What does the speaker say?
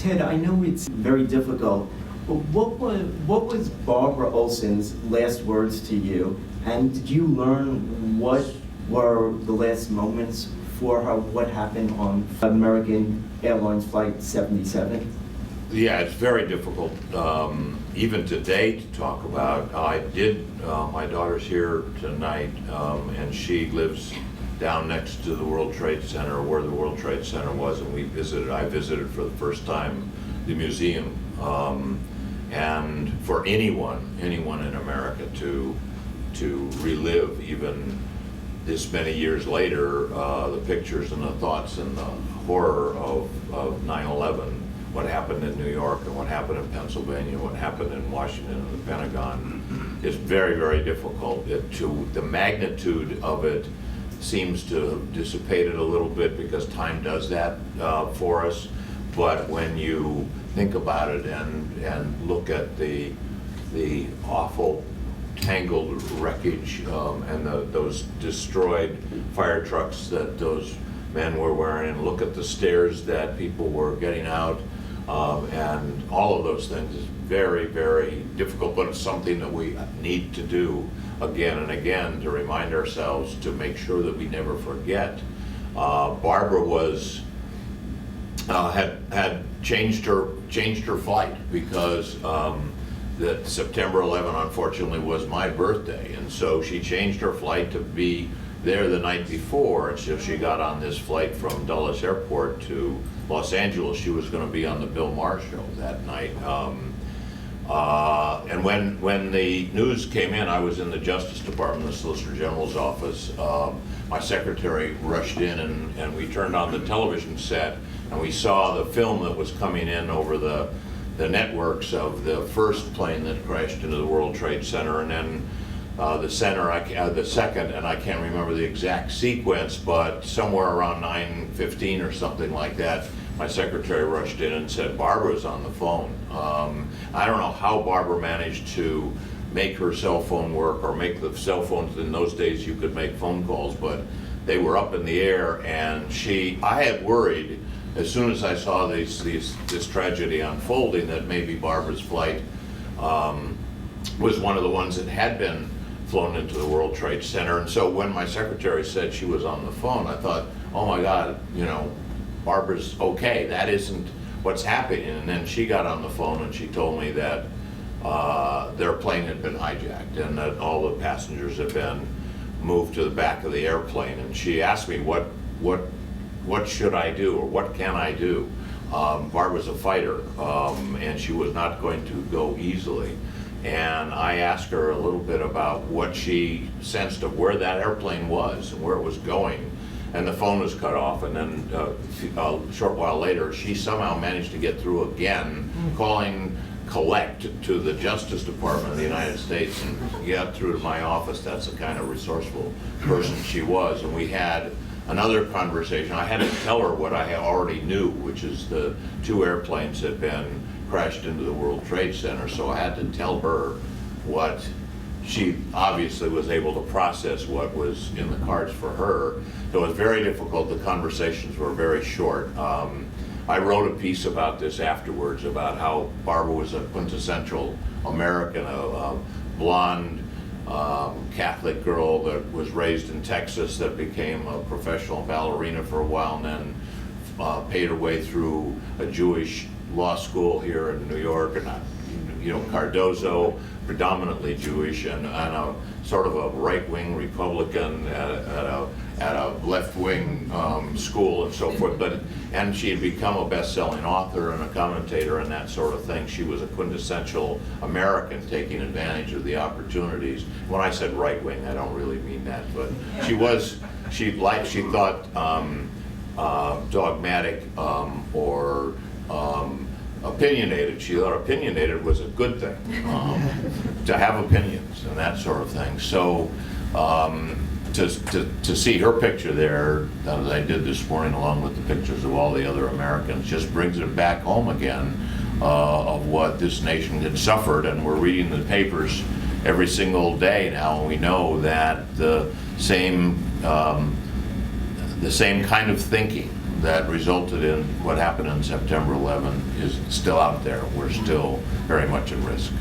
Ted, I know it's very difficult, but what was Barbara Olson's last words to you? And did you learn what were the last moments for her, what happened on American Airlines Flight 77? Yeah, it's very difficult, even today, to talk about. I did, my daughter's here tonight, and she lives down next to the World Trade Center, where the World Trade Center was, and I visited for the first time the museum. And for anyone in America to relive even this many years later, the pictures and the thoughts and the horror of 9/11, what happened in New York and what happened in Pennsylvania, what happened in Washington and the Pentagon, is very, very difficult. The magnitude of it seems to have dissipated a little bit because time does that for us. But when you think about it and look at the awful tangled wreckage and those destroyed fire trucks that those men were wearing, and look at the stairs that people were getting out, and all of those things is very, very difficult, but it's something that we need to do again and again to remind ourselves to make sure that we never forget. Barbara had changed her flight because that September 11, unfortunately, was my birthday, and so she changed her flight to be there the night before, and so she got on this flight from Dulles Airport to Los Angeles. She was going to be on the Bill Maher show that night. And when the news came in, I was in the Justice Department, the Solicitor General's office. My secretary rushed in, and we turned on the television set, and we saw the film that was coming in over the networks of the first plane that crashed into the World Trade Center, and then the second, and I can't remember the exact sequence, but somewhere around 9:15 or something like that, my secretary rushed in and said, "Barbara's on the phone." I don't know how Barbara managed to make her cell phone work, or make the cell phones. In those days you could make phone calls, but they were up in the air, and I had worried as soon as I saw this tragedy unfolding that maybe Barbara's flight was one of the ones that had been flown into the World Trade Center. And so when my secretary said she was on the phone, I thought, oh my God, Barbara's okay. That isn't what's happening. And then she got on the phone and she told me that their plane had been hijacked and that all the passengers had been moved to the back of the airplane. And she asked me, what should I do, or what can I do? Barbara's a fighter, and she was not going to go easily. And I asked her a little bit about what she sensed of where that airplane was and where it was going. And the phone was cut off, and then a short while later, she somehow managed to get through again, calling collect to the Justice Department of the United States, and got through to my office. That's the kind of resourceful person she was. And we had another conversation. I had to tell her what I already knew, which is the two airplanes had been crashed into the World Trade Center, so I had to tell her what she obviously was able to process, what was in the cards for her. So it was very difficult. The conversations were very short. I wrote a piece about this afterwards, about how Barbara was a quintessential American, a blonde Catholic girl that was raised in Texas, that became a professional ballerina for a while, and then paid her way through a Jewish law school here in New York, and Cardozo, predominantly Jewish, and a sort of a right-wing Republican at a left-wing school and so forth. And she had become a best-selling author and a commentator and that sort of thing. She was a quintessential American, taking advantage of the opportunities. When I said right-wing, I don't really mean that, but she thought dogmatic or opinionated. She thought opinionated was a good thing, to have opinions and that sort of thing. So to see her picture there, as I did this morning, along with the pictures of all the other Americans, just brings it back home again of what this nation had suffered. And we're reading the papers every single day now, and we know that the same kind of thinking that resulted in what happened on September 11 is still out there. We're still very much at risk.